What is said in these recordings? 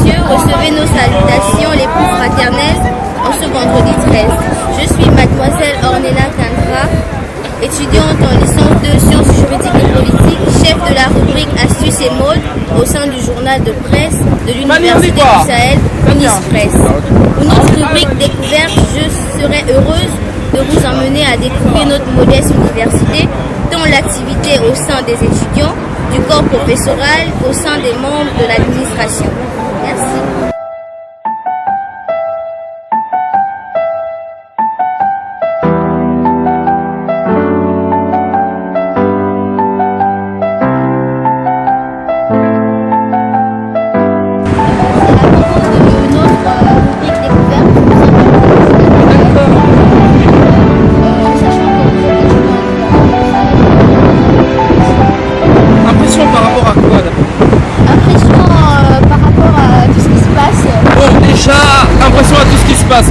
messieurs, recevez nos salutations les plus fraternelles en ce vendredi 13. Je suis mademoiselle Ornella Kandra, étudiante en licence de sciences juridiques et politiques, chef de la rubrique Astuces et Mode au sein du journal de presse de l'Université du Sahel, Unispress. Pour notre rubrique découverte, je serai heureuse de vous emmener à découvrir notre modeste université, dont l'activité au sein des étudiants, du corps professoral, au sein des membres de l'administration. Merci.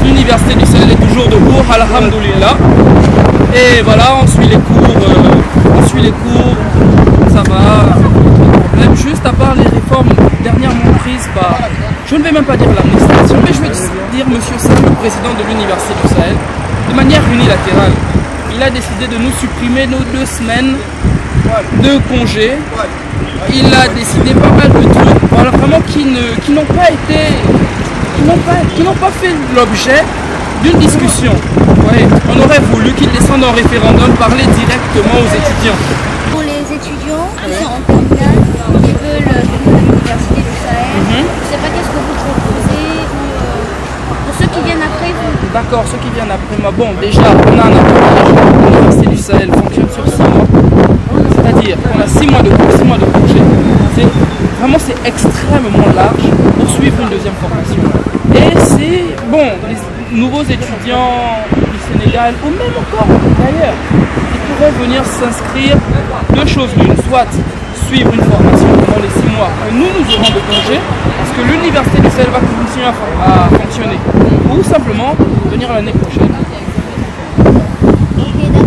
L'université du Sahel est toujours debout, alhamdoulilah. Et voilà, on suit les cours, ça va. Même juste à part les réformes dernièrement prises par, je ne vais même pas dire l'administration, mais je vais dire Monsieur Sam, le président de l'université du Sahel, de manière unilatérale. Il a décidé de nous supprimer nos 2 semaines de congé. Il a décidé pas mal de trucs, voilà, vraiment qui n'ont pas fait l'objet d'une discussion. Ouais, on aurait voulu qu'ils descendent en référendum, parler directement aux étudiants. Pour les étudiants qui sont en terminale, qui veulent venir à l'université du Sahel, je ne sais pas qu'est-ce que vous proposez pour ceux qui viennent après vous. D'accord, ceux qui viennent après moi. Bon, déjà, on a un avantage. L'université du Sahel fonctionne sur 6 mois. C'est-à-dire qu'on a 6 mois de cours, 6 mois de congé. C'est extrêmement large pour suivre une deuxième formation. Et c'est, bon, les nouveaux étudiants du Sénégal, ou même encore d'ailleurs, ils pourraient venir s'inscrire 2 choses l'une, soit suivre une formation pendant les 6 mois que nous aurons de congé, parce que l'université du Sahel va continuer à fonctionner, ou simplement venir l'année prochaine.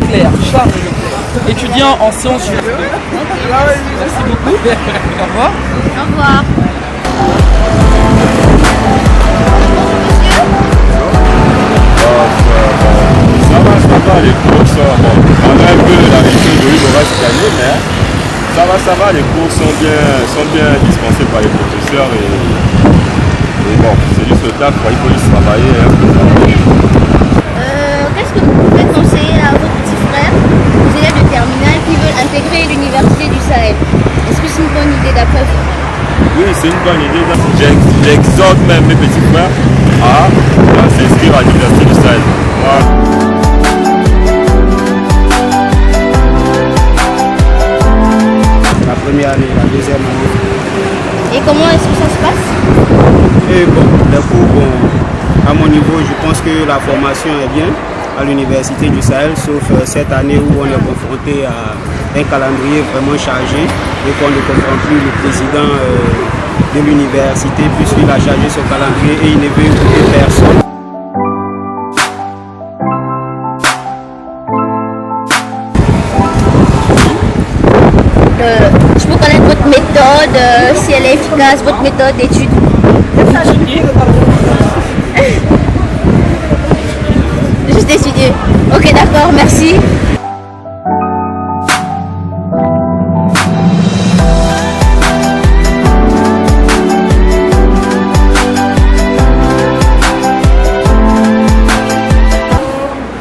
Claire, Charles Leclerc, étudiant en sciences juridiques. Merci beaucoup. Au revoir. Au revoir. Ça va, les cours sont bon. On a un peu la réussite de l'Ibora cette année, mais ça va, les cours sont bien dispensés par les professeurs et bon, c'est juste le taf, il faut juste travailler. Qu'est-ce que vous pouvez conseiller à vos petits frères, aux élèves de terminale qui veulent intégrer l'université du Sahel? Est-ce que c'est une bonne idée d'après vous? Oui, c'est une bonne idée. J'exhorte même mes petits frères à s'inscrire à l'université du Sahel. La première année, la deuxième année. Et comment est-ce que ça se passe? Et bon, les cours, bon, à mon niveau, je pense que la formation est bien à l'université du Sahel, sauf cette année où on est confronté à un calendrier vraiment chargé et qu'on ne comprend plus le président de l'université puisqu'il a chargé son calendrier et il ne veut écouter personne. Je peux connaître votre méthode, si elle est efficace, votre méthode d'étude. Juste étudier. Ok, d'accord, merci.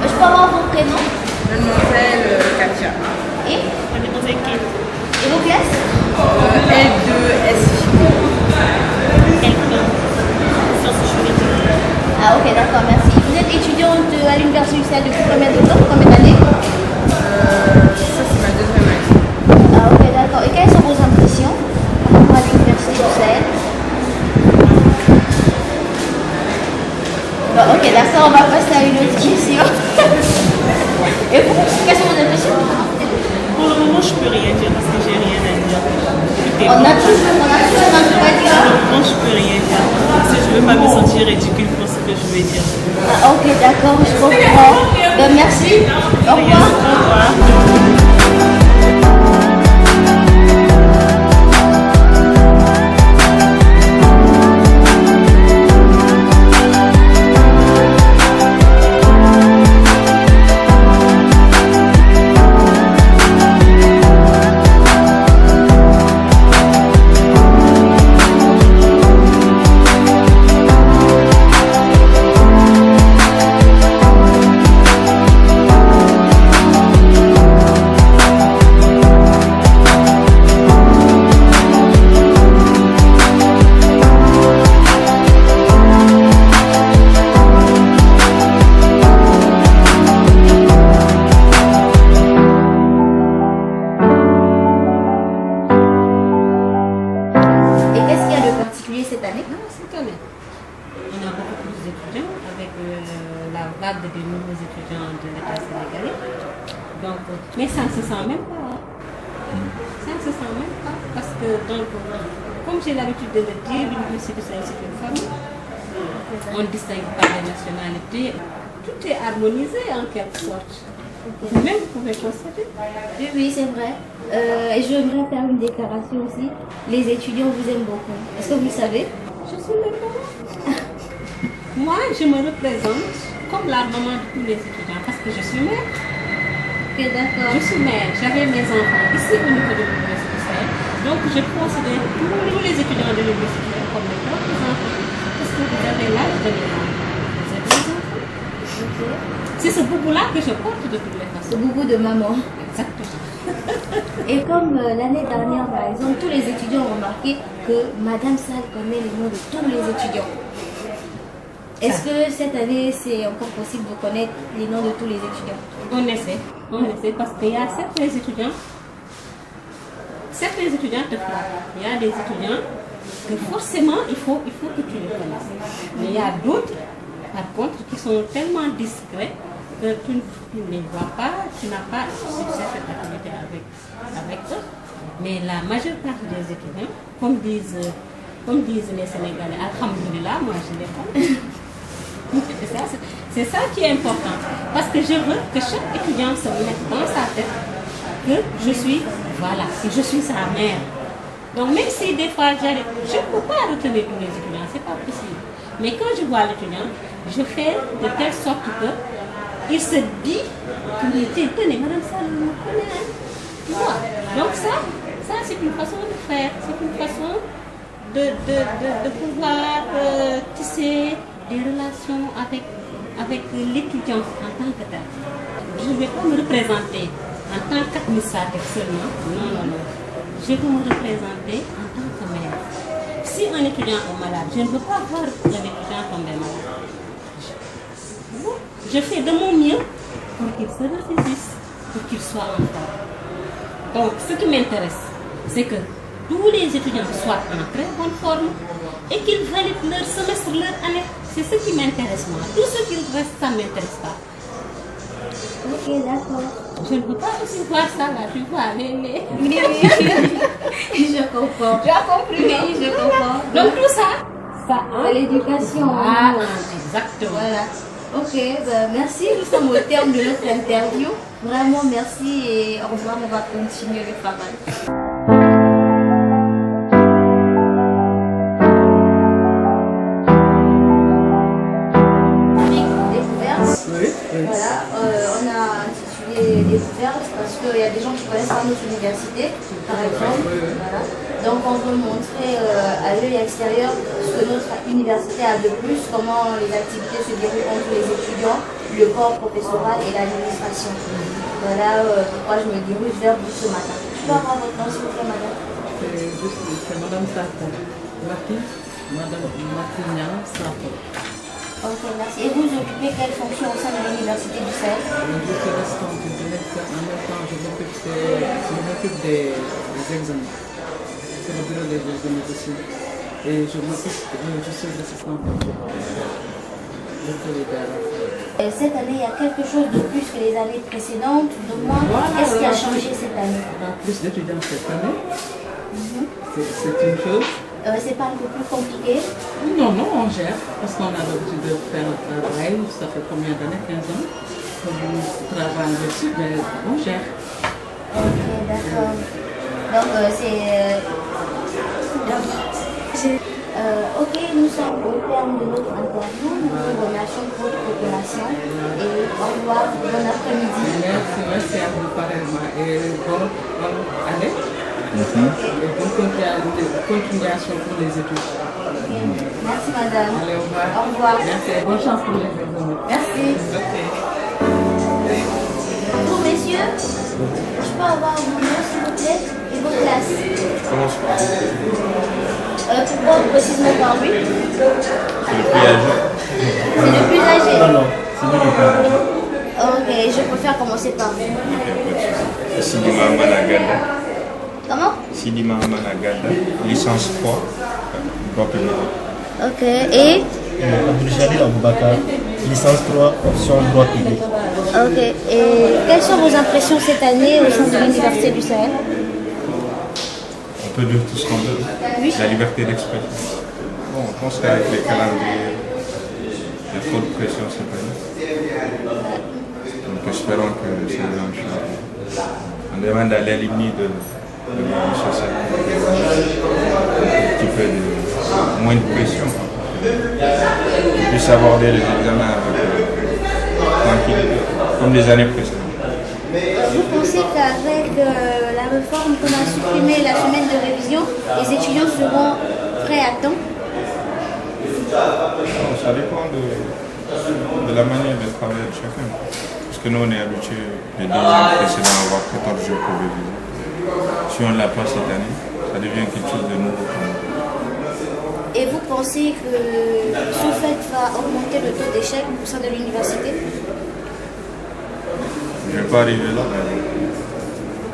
Je peux avoir vos prénoms? Mademoiselle Katia. Et Mademoiselle Kate. Et vos classes? L2SJ. L2. Sciences juridiques. Ah ok, d'accord, merci. Vous êtes étudiante à l'université du Sahel depuis combien de temps? Combien d'années? Ça, c'est ma deuxième année. Ah ok, d'accord. Et quelles sont vos impressions par rapport à l'université du Sahel? Bon, ok, d'accord, on va passer à une autre question. Et vous, quelles sont vos impressions? Pour le moment, je peux rien dire parce que j'ai rien à dire. On a tous un truc à dire. Pour le moment, je peux rien dire. Parce que je ne veux pas me sentir ridicule pour ce que je vais dire. Ah, ok, d'accord, je comprends. Ben, merci. Au revoir. Au revoir. cette année? Non, cette année. On a beaucoup plus d'étudiants avec la vague de nouveaux étudiants de l'État sénégalais. Donc, mais ça ne se sent même pas. Ça ne se sent même pas. Parce que, donc, comme j'ai l'habitude de le dire, l'université c'est une famille. On ne distingue pas les nationalités. Tout est harmonisé en quelque sorte. Vous-même, vous pouvez constater. Oui, oui, c'est vrai. Et je voudrais faire une déclaration aussi. Les étudiants vous aiment beaucoup. Est-ce que vous le savez? Je suis leur maman. Moi, je me représente comme la maman de tous les étudiants parce que je suis mère. Ok, d'accord. Je suis mère. J'avais mes enfants ici au niveau de l'université du Sahel. Donc, je considère tous les étudiants de l'université comme mes propres enfants. Parce que vous avez l'âge de mes enfants. Vous êtes mes enfants. Ok. C'est ce boubou-là que je porte de toutes les façons. Ce boubou de maman. Exactement. Et comme l'année dernière, par exemple, tous les étudiants ont remarqué que Madame Sall connaît les noms de tous les étudiants. Est-ce que cette année, c'est encore possible de connaître les noms de tous les étudiants? On essaie parce qu'il y a certains étudiants te flattent. Il y a des étudiants que forcément, il faut que tu les connaisses. Mais il y a d'autres, par contre, qui sont tellement discrets que tu ne les vois pas, tu n'as pas cette activité avec eux. Mais la majeure partie des étudiants, comme disent les Sénégalais, alhamdoulilah, moi je les connais. C'est ça qui est important. Parce que je veux que chaque étudiant se mette dans sa tête que je suis sa mère. Donc même si des fois j'arrive, je ne peux pas retenir tous les étudiants, c'est pas possible. Mais quand je vois l'étudiant, je fais de telle sorte que il se dit, tenez, Madame Sall me connaît. Tu vois. Donc ça c'est une façon de faire, c'est une façon de pouvoir tisser des relations avec l'étudiant en tant que tel. Je ne vais pas me représenter en tant qu'administrateur seulement, non. Je vais me représenter en tant que mère. Si un étudiant est malade, je ne veux pas voir un étudiant tomber malade. Je fais de mon mieux pour qu'il se ressaisisse, pour qu'il soit en forme. Donc, ce qui m'intéresse, c'est que tous les étudiants soient en très bonne forme et qu'ils valident leur semestre, leur année. C'est ce qui m'intéresse moi. Tout ce qui reste, ça ne m'intéresse pas. Ok, d'accord. Je ne peux pas aussi voir ça là, tu vois, Oui. Je comprends. Tu as compris? Oui, je comprends. Donc tout ça à l'éducation. Voilà, exactement. Voilà. Ok, merci. Nous sommes au terme de notre interview. Vraiment merci et au revoir. On va continuer le travail. Voilà, on a intitulé Découverte parce qu'il y a des gens qui connaissent pas notre université, par exemple. Voilà. Donc on veut montrer à l'œil extérieur ce que notre université a de plus, comment les activités se déroulent entre les étudiants, le corps professoral et l'administration. Voilà pourquoi je me dirige vers vous ce matin. Je peux avoir votre nom s'il vous plaît, madame? C'est Madame Sarko. Madame Martignan Sarko. Ok, merci. Et vous occupez quelle fonction au sein de l'université du Sahel? Je suis restante du directeur. En même temps, je m'occupe des examens. C'est le bureau des examens aussi. Et je suis l'assistante de Cette année, il y a quelque chose de plus que les années précédentes, de moins. Qu'est-ce qui a changé cette année? Il y a plus d'étudiants cette année. C'est une chose. C'est pas un peu plus compliqué? Non, on gère. Parce qu'on a l'habitude de faire un travail. Ça fait combien d'années? 15 ans que nous travaillons dessus, mais on gère. Ok, d'accord. Donc, ok, nous sommes au terme de notre interview. Nous vous remercions pour votre coopération et au revoir, bon après-midi. Merci à vous pareillement et bonne année. Et bonne continuation pour les études. Okay. Merci madame. Allez, au revoir. Au revoir. Merci et bonne chance pour les examens. Merci. Bonjour messieurs, je peux avoir vos noms s'il vous plaît et vos classes? Pourquoi précisément par lui? C'est le plus âgé. C'est le plus âgé? Non, c'est lui le plus âgé. Ok, je préfère commencer par vous. Sidima Managana. Comment? Sidi Mahaman Agada, licence 3, droit public. Ok, et Abdul Aboubakar, licence 3, option droit public. ok, et quelles sont vos impressions cette année au sein de l'Université du Sahel? On peut dire tout ce qu'on veut. Oui. La liberté d'expression. Bon, je pense qu'avec les calendriers, il y a trop de pression cette année. Donc espérons que c'est la même chose. On demande à l'éliminer de l'émission un petit peu de moins de pression. On puisse aborder les examens avec tranquillité, comme les années précédentes. Vous pensez qu'avec la réforme qu'on a supprimé la semaine de révision, les étudiants seront prêts à temps? Non, ça dépend de la manière de travailler de chacun. Parce que nous, on est habitués les 2 ans précédents à avoir 14 jours pour réviser. Si on ne l'a pas cette année, ça devient quelque chose de nouveau pour nous. Et vous pensez que ce fait va augmenter le taux d'échec au sein de l'université? Je ne vais pas arriver là, mais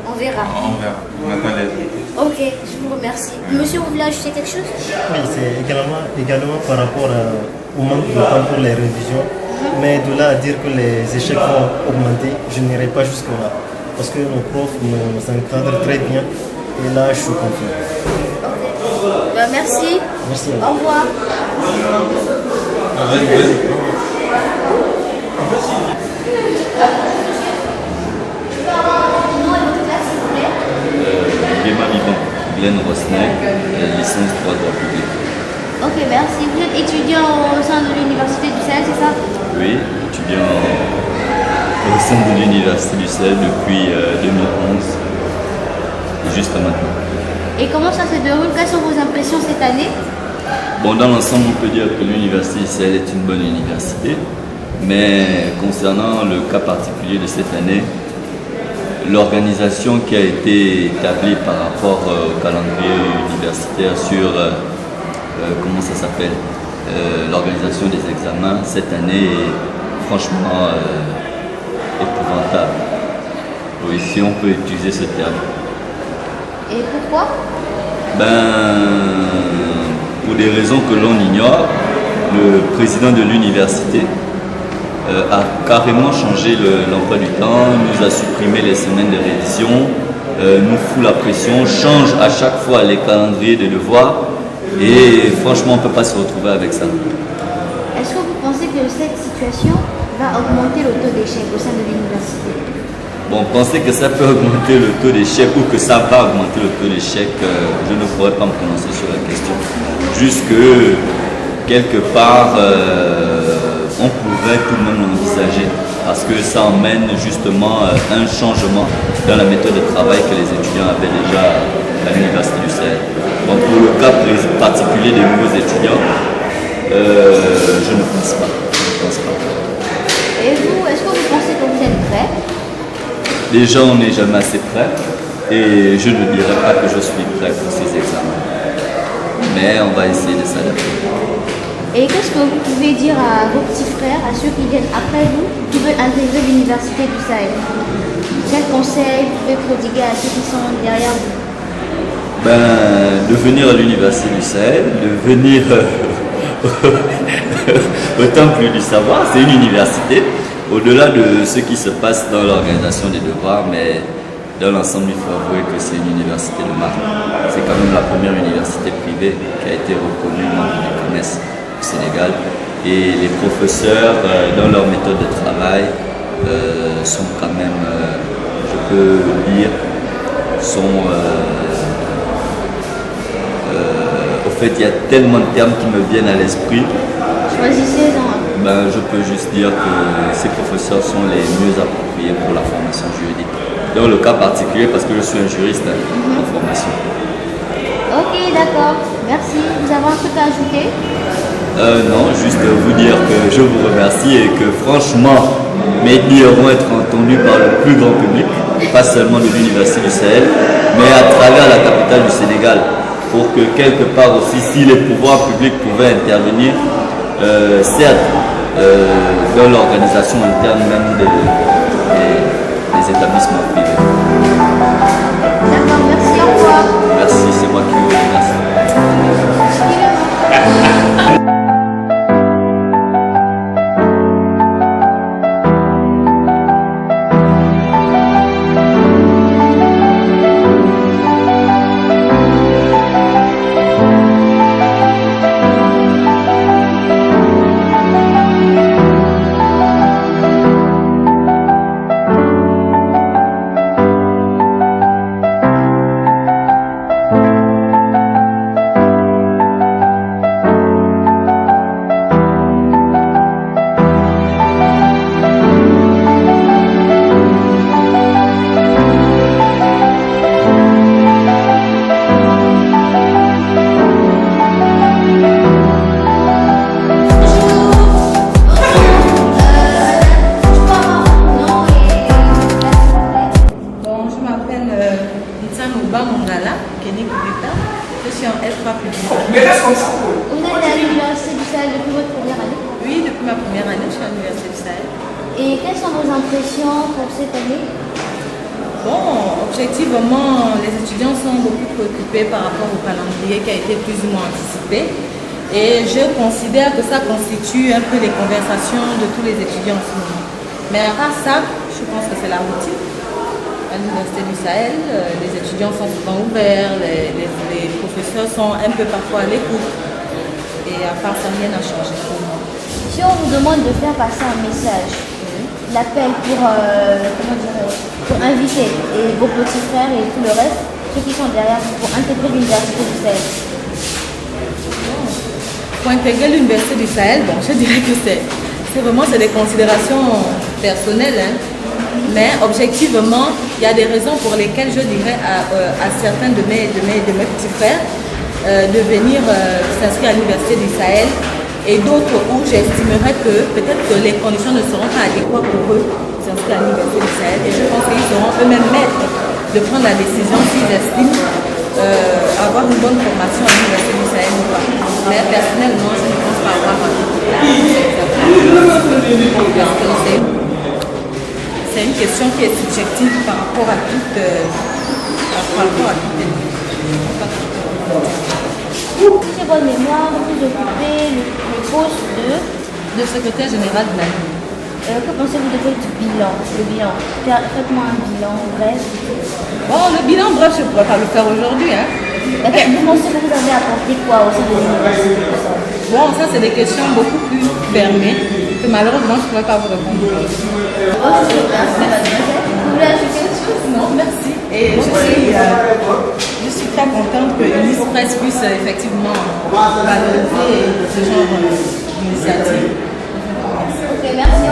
On verra. on verra. On attend les autres. Ok, je vous remercie. Monsieur, vous voulez ajouter quelque chose? Oui, c'est également par rapport au manque de temps pour les révisions. Mais de là à dire que les échecs vont augmenter, je n'irai pas jusque-là. Parce que nos profs nous encadrent très bien. Et là, je suis confiant. Ok. Ben, merci. Merci. Au revoir. Guéma Vivant, Glenn Rosnay, licence 3 droit public. Ok, merci. Vous êtes étudiant au sein de l'Université du Sahel, c'est ça? Oui, étudiant au sein de l'Université du Sahel depuis 2011, juste maintenant. Et comment ça se déroule? Quelles sont vos impressions cette année? Bon, dans l'ensemble, on peut dire que l'Université du Sahel est une bonne université, mais concernant le cas particulier de cette année, l'organisation qui a été établie par rapport au calendrier universitaire sur, comment ça s'appelle, l'organisation des examens, cette année est franchement épouvantable. Oui, si on peut utiliser ce terme. Et pourquoi? Pour des raisons que l'on ignore, le président de l'université a carrément changé l'emploi du temps, nous a supprimé les semaines de révision, nous fout la pression, change à chaque fois les calendriers de devoirs et franchement on ne peut pas se retrouver avec ça. Est-ce que vous pensez que cette situation va augmenter le taux d'échec au sein de l'université? Bon, penser que ça peut augmenter le taux d'échec ou que ça va augmenter le taux d'échec, je ne pourrais pas me prononcer sur la question. Juste que quelque part, on pourrait tout de même l'envisager parce que ça emmène justement un changement dans la méthode de travail que les étudiants avaient déjà à l'Université du Sahel. Donc pour le cas particulier des nouveaux étudiants, je ne pense pas. Et vous, est-ce que vous pensez que vous êtes prêts? Déjà, on n'est jamais assez prêt et je ne dirais pas que je suis prêt pour ces examens. Mais on va essayer de s'adapter. Et qu'est-ce que vous pouvez dire à vos petits frères, à ceux qui viennent après vous, qui veulent intégrer l'Université du Sahel? Quels conseils vous pouvez prodiguer à ceux qui sont derrière vous? De venir à l'Université du Sahel, de venir au Temple du Savoir, c'est une université. Au-delà de ce qui se passe dans l'organisation des devoirs, mais dans l'ensemble, il faut avouer que c'est une université de marque. C'est quand même la première université privée qui a été reconnue membre du COMES au Sénégal. Et les professeurs, dans leur méthode de travail, sont quand même, je peux dire, sont... au fait, il y a tellement de termes qui me viennent à l'esprit. Choisissez-en. Je peux juste dire que ces professeurs sont les mieux appropriés pour la formation juridique. Dans le cas particulier, parce que je suis un juriste en formation. Ok, d'accord. Merci. Vous avez un truc à ajouter? Non, juste vous dire que je vous remercie et que franchement, mes dires vont être entendus par le plus grand public, pas seulement de l'Université du Sahel, mais à travers la capitale du Sénégal, pour que quelque part aussi, si les pouvoirs publics pouvaient intervenir, certes, dans l'organisation interne même des établissements privés. D'accord, merci, au revoir. Vous êtes à l'Université du Sahel depuis votre première année? Oui, depuis ma première année, je suis à l'Université du Sahel. Et quelles sont vos impressions pour cette année? Bon, objectivement, les étudiants sont beaucoup préoccupés par rapport au calendrier qui a été plus ou moins anticipé. Et je considère que ça constitue un peu les conversations de tous les étudiants en ce moment. Mais à part ça, je pense que c'est la routine. À l'Université du Sahel, les étudiants sont souvent ouverts, les professeurs sont un peu parfois à l'écoute. Et à part ça, rien n'a changé pour moi. Si on vous demande de faire passer un message, l'appel pour inviter et vos petits frères et tout le reste, ceux qui sont derrière vous, pour intégrer l'Université du Sahel. Pour intégrer l'Université du Sahel, bon, je dirais que c'est des considérations personnelles, hein. Mais objectivement, il y a des raisons pour lesquelles je dirais à certains de mes petits frères de venir s'inscrire à l'Université du Sahel, et d'autres où j'estimerais que peut-être que les conditions ne seront pas adéquates pour eux de s'inscrire à l'Université du Sahel. Et je pense qu'ils seront eux-mêmes maîtres de prendre la décision s'ils estiment avoir une bonne formation à l'Université du Sahel ou pas. Mais personnellement, je ne pense pas avoir c'est une question qui est subjective par rapport à toute Si j'ai bonne mémoire, vous occupez le poste de secrétaire général de la Ligue. Que pensez-vous de votre bilan? Faites-moi un bilan bref. Bon, le bilan bref, je ne pourrais pas le faire aujourd'hui. Hein. Vous pensez que vous avez apporté quoi au sein de l'université? Bon, ça c'est des questions beaucoup plus fermées que malheureusement je ne pourrais pas vous répondre. Merci. Vous voulez ajouter quelque chose? Non, merci. Et je suis très contente que Unis Presse puisse effectivement valoriser ce genre d'initiative. Ok, merci.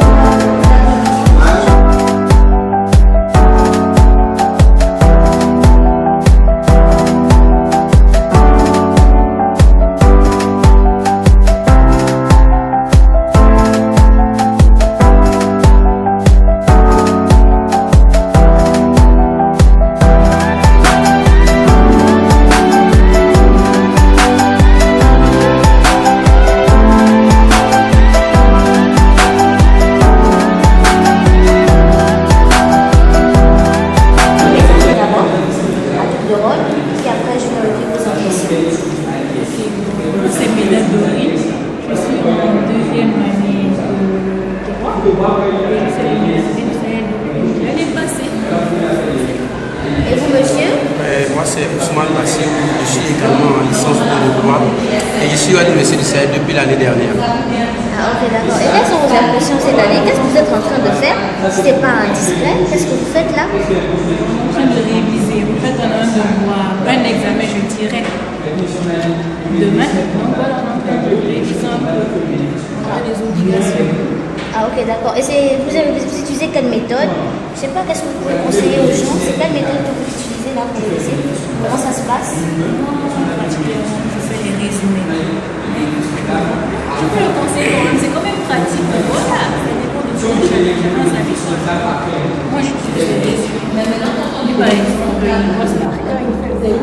Depuis l'année dernière. Ah, ok, d'accord. Et quelles sont vos impressions cette année? Qu'est-ce que vous êtes en train de faire? Si ce n'est pas indiscret, qu'est-ce que vous faites là? Je viens de réviser. Vous faites un devoir, un examen, je dirais, demain. Donc voilà, on est en train de réviser un peu. On a des obligations. Ah, ok, d'accord. Et vous utilisez quelle méthode? Je ne sais pas, qu'est-ce que vous pouvez conseiller aux gens? C'est quelle méthode que vous utilisez là pour réviser? Comment ça se passe? Particulièrement, je fais les résumés. Je peux le conseiller, c'est quand même pratique. Voilà, ça dépend de ce que chacun sa méthode. Moi, je suis des résumés. Mais maintenant, entendu par exemple, une grosse marqueur, il fait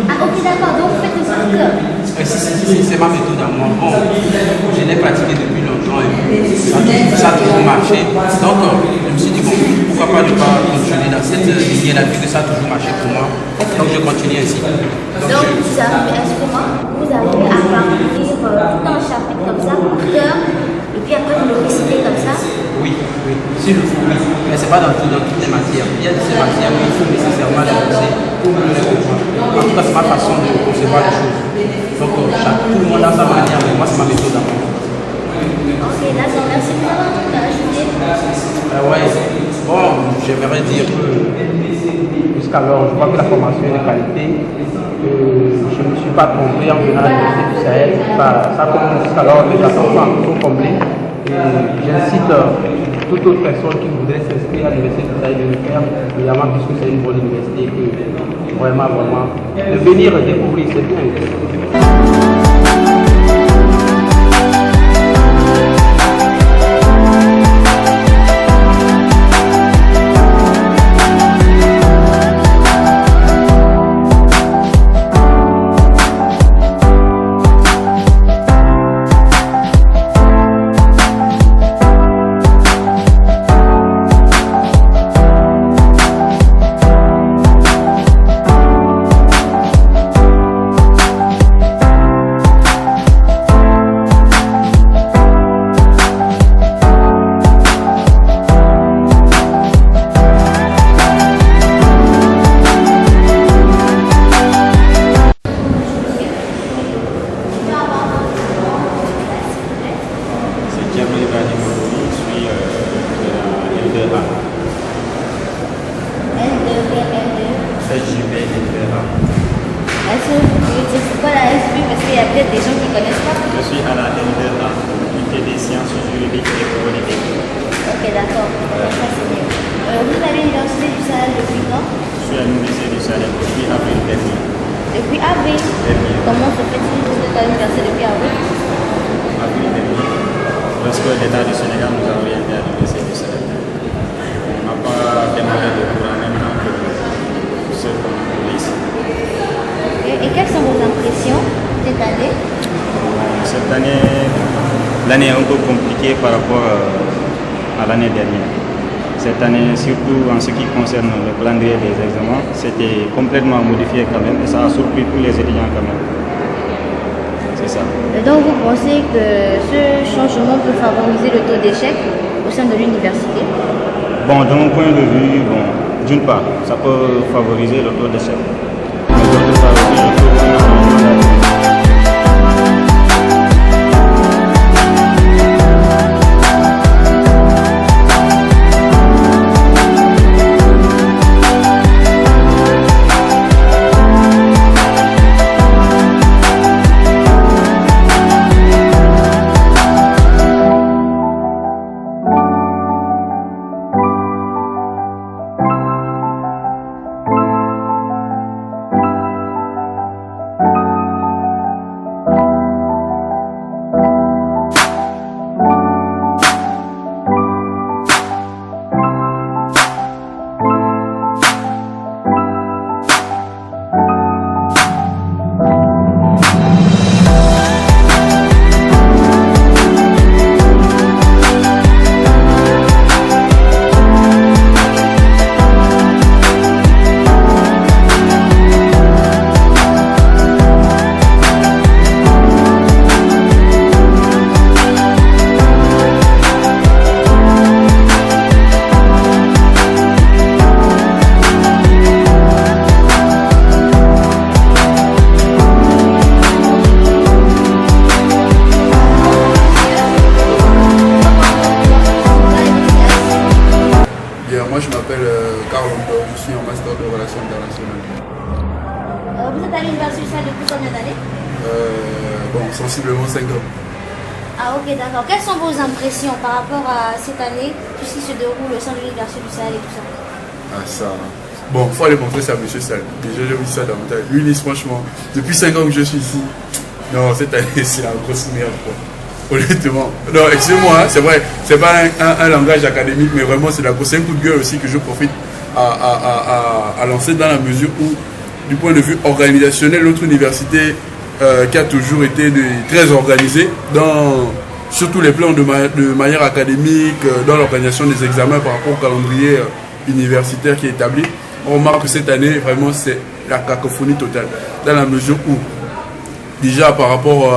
Ah, ok, d'accord. Donc, vous faites des marqueurs. C'est ma méthode à moi. Bon, je l'ai pratiqué depuis longtemps et ça a toujours marché. Donc, je me suis dit, bon, pourquoi pas ne pas continuer dans cette lignée-là, puisque ça a toujours marché pour moi. Donc, je continue ainsi. Donc, vous arrivez à ce moment, vous arrivez à remplir tout un chapitre comme ça, par cœur, et puis après, vous le récitez comme ça? Oui, s'il le faut, oui. Mais ce n'est pas dans toutes les matières. Il y a ces matières où il faut nécessairement les réviser pour mieux les comprendre. En tout cas, c'est ma façon de concevoir les choses. Donc, tout le monde a sa manière, mais moi, c'est ma méthode à moi. Ok, d'accord, merci pour avoir ajouté. Ouais, bon, j'aimerais dire que jusqu'alors, je vois que la formation est de qualité. Je ne me suis pas trompé en venant à l'Université du Sahel. Ça commence jusqu'alors, les attentes sont comblées. J'incite toute autre personne qui voudrait s'inscrire à l'Université du Sahel de le faire, évidemment, puisque c'est une bonne université, que vraiment, de venir découvrir, c'est bien. C'est quoi la SPU? Parce qu'il y a peut-être des gens qui ne connaissent pas. Je suis à la L2A, Faculté des sciences juridiques et politiques. Ok, d'accord. Ça, c'est bien. Vous avez l'Université du Sahel depuis quand? Je suis à l'Université du Sahel depuis avril dernier. Depuis avril? Comment se fait-il que vous êtes à l'université depuis avril? Avril dernier. Lorsque l'État du Sénégal nous a orientés à l'Université du Sahel. On n'a pas démarré de cours en même temps que ceux qu'on police. Et quelles sont vos impressions cette année? Cette année, l'année est un peu compliquée par rapport à l'année dernière. Cette année, surtout en ce qui concerne le calendrier des examens, c'était complètement modifié quand même et ça a surpris tous les étudiants quand même. C'est ça. Et donc vous pensez que ce changement peut favoriser le taux d'échec au sein de l'université? Bon, de mon point de vue, d'une part, ça peut favoriser le taux d'échec. D'autre part aussi, je trouve Moi je m'appelle Carl Londo, je suis en master de relations internationales. Vous êtes à l'université du Sahel depuis combien d'années? Sensiblement 5 ans. Ah ok, d'accord. Quelles sont vos impressions par rapport à cette année, tout ce qui se déroule au sein de l'université du Sahel et tout ça? Ah ça... Bon, il faut aller montrer ça à M. Sall. Déjà j'ai vu ça davantage. Lui, franchement, depuis 5 ans que je suis ici, non, cette année c'est la grosse merde quoi. Honnêtement. Non, excusez-moi, hein, c'est vrai, c'est pas un langage académique, mais vraiment c'est un coup de gueule aussi que je profite à lancer dans la mesure où, du point de vue organisationnel, notre université qui a toujours été très organisée, sur tous les plans de manière académique, dans l'organisation des examens par rapport au calendrier universitaire qui est établi, on remarque que cette année, vraiment, c'est la cacophonie totale, dans la mesure où, déjà par rapport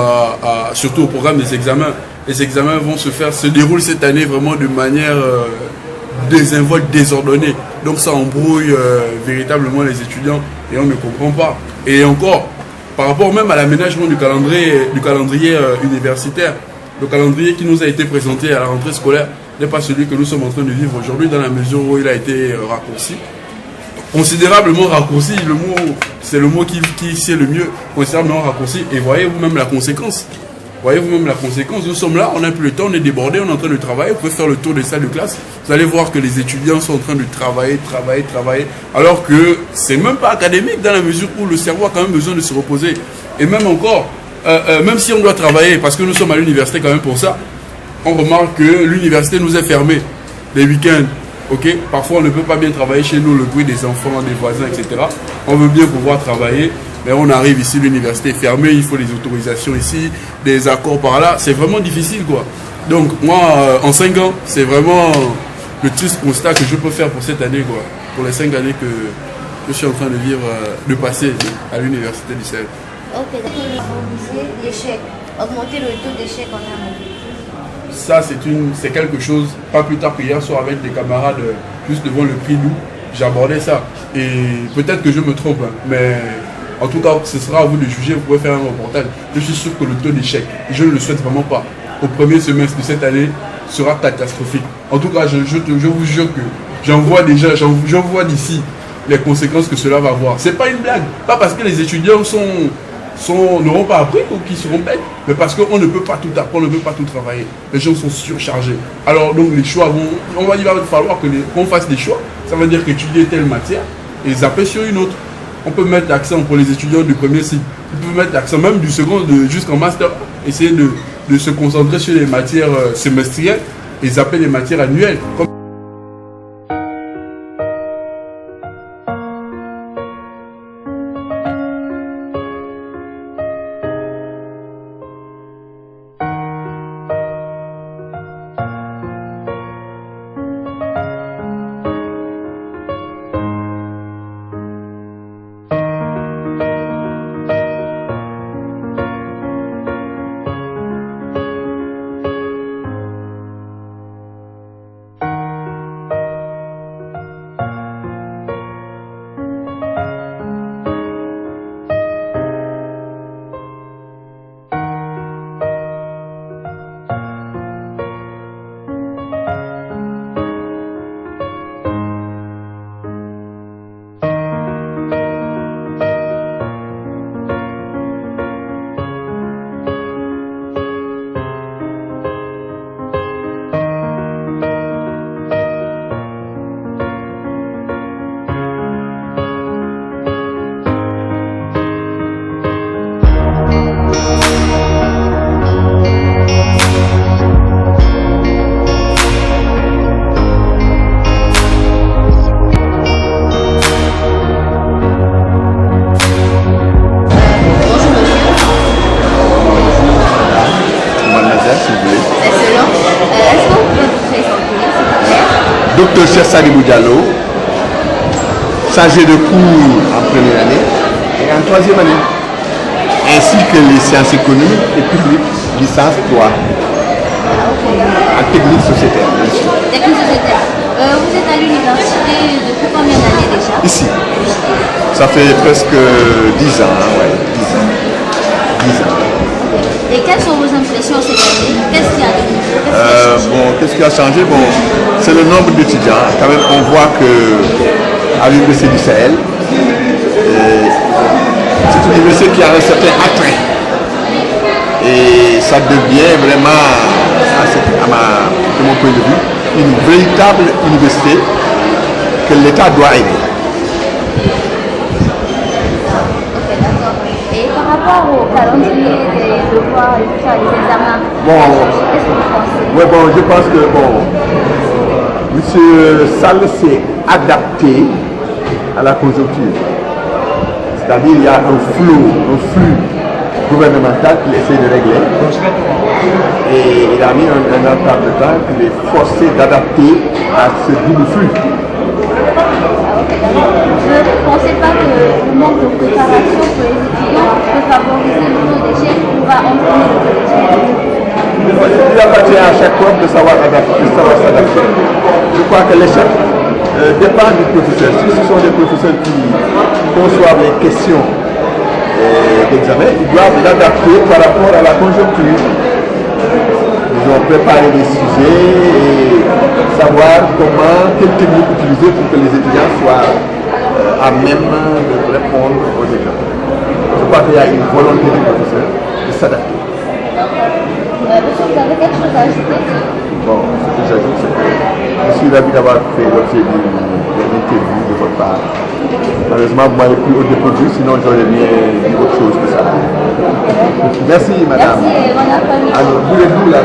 surtout au programme des examens, les examens se déroulent cette année vraiment de manière désinvolte, désordonnée. Donc ça embrouille véritablement les étudiants et on ne comprend pas. Et encore, par rapport même à l'aménagement du calendrier universitaire, le calendrier qui nous a été présenté à la rentrée scolaire n'est pas celui que nous sommes en train de vivre aujourd'hui dans la mesure où il a été raccourci. Considérablement raccourci, c'est le mot qui c'est le mieux, considérablement raccourci, et voyez-vous même la conséquence. Nous sommes là, on n'a plus le temps, on est débordé, on est en train de travailler, vous pouvez faire le tour des salles de classe, vous allez voir que les étudiants sont en train de travailler, alors que c'est même pas académique dans la mesure où le cerveau a quand même besoin de se reposer. Et même encore, même si on doit travailler, parce que nous sommes à l'université quand même pour ça, on remarque que l'université nous est fermée les week-ends. Okay? Parfois on ne peut pas bien travailler chez nous, le bruit des enfants, des voisins, etc. On veut bien pouvoir travailler, mais on arrive ici, l'université est fermée, il faut des autorisations ici, des accords par là, c'est vraiment difficile quoi. Donc moi, en 5 ans, c'est vraiment le triste constat que je peux faire pour cette année quoi. Pour les 5 années que je suis en train de vivre, de passer à l'université du Sahel. Ok, favoriser l'échec, augmenter le taux d'échec en amont. Ça, c'est quelque chose, pas plus tard qu'hier soir avec des camarades, juste devant le prix Lou, j'abordais ça. Et peut-être que je me trompe, hein, mais en tout cas, ce sera à vous de juger, vous pouvez faire un reportage. Je suis sûr que le taux d'échec, et je ne le souhaite vraiment pas, au premier semestre de cette année, sera catastrophique. En tout cas, je vous jure que j'en vois d'ici les conséquences que cela va avoir. C'est pas une blague, pas parce que les étudiants sont n'auront pas appris ou qui seront bêtes, mais parce qu'on ne peut pas tout apprendre, on ne peut pas tout travailler. Les gens sont surchargés. Alors donc les choix il va falloir qu'on fasse des choix. Ça veut dire qu'étudier telle matière et zapper sur une autre. On peut mettre l'accent pour les étudiants du premier cycle. On peut mettre l'accent même du second jusqu'en master. Essayer de se concentrer sur les matières semestrielles et zapper les matières annuelles. Docteur Cheikh Sadibou Diallo, chargé de cours en première année et en troisième année, ainsi que les sciences économiques et publiques, licence 3, en technique sociétaire, bien sûr. Technique sociétaire. Vous êtes à l'université depuis combien d'années déjà? Ici. Ça fait presque 10 ans, ouais, 10 ans. 10 ans. Et quelles sont vos impressions cette année? Qu'est-ce qu'il y a de nouveau? Qu'est-ce qui a changé? C'est le nombre d'étudiants. Quand même, on voit que à l'Université du Sahel, c'est une université qui a un certain attrait. Et ça devient vraiment, de mon point de vue, une véritable université que l'État doit aider. Et par rapport au calendrier des devoirs et tout ça, les examens, qu'est-ce que vous pensez? Je pense que M. Sall s'est adapté à la conjoncture. C'est-à-dire qu'il y a un flux gouvernemental qu'il essaie de régler. Et il a mis un entame de temps qu'il est forcé d'adapter à ce double flux. Vous ne pensez pas que le manque de préparation pour les étudiants peut favoriser le taux d'échec ou va entraîner le taux d'échec? Il appartient à chaque homme de savoir s'adapter. Je crois que l'échec dépend du professeur. Si ce sont des professeurs qui conçoivent les questions d'examen, ils doivent l'adapter par rapport à la conjoncture. Ils ont préparé des sujets et savoir quelle technique utiliser pour que les étudiants soient à même de répondre aux examens. Je crois qu'il y a une volonté du professeur de s'adapter. Monsieur, vous avez quelque chose à ajouter? Ce que j'ajoute, c'est que je suis ravi d'avoir fait l'objet d'une interview de votre part. Malheureusement, vous m'avez pris au dépourvu, sinon j'aurais bien dit autre chose que ça. Merci, madame. Merci et bon après-midi. Alors, vous êtes où là?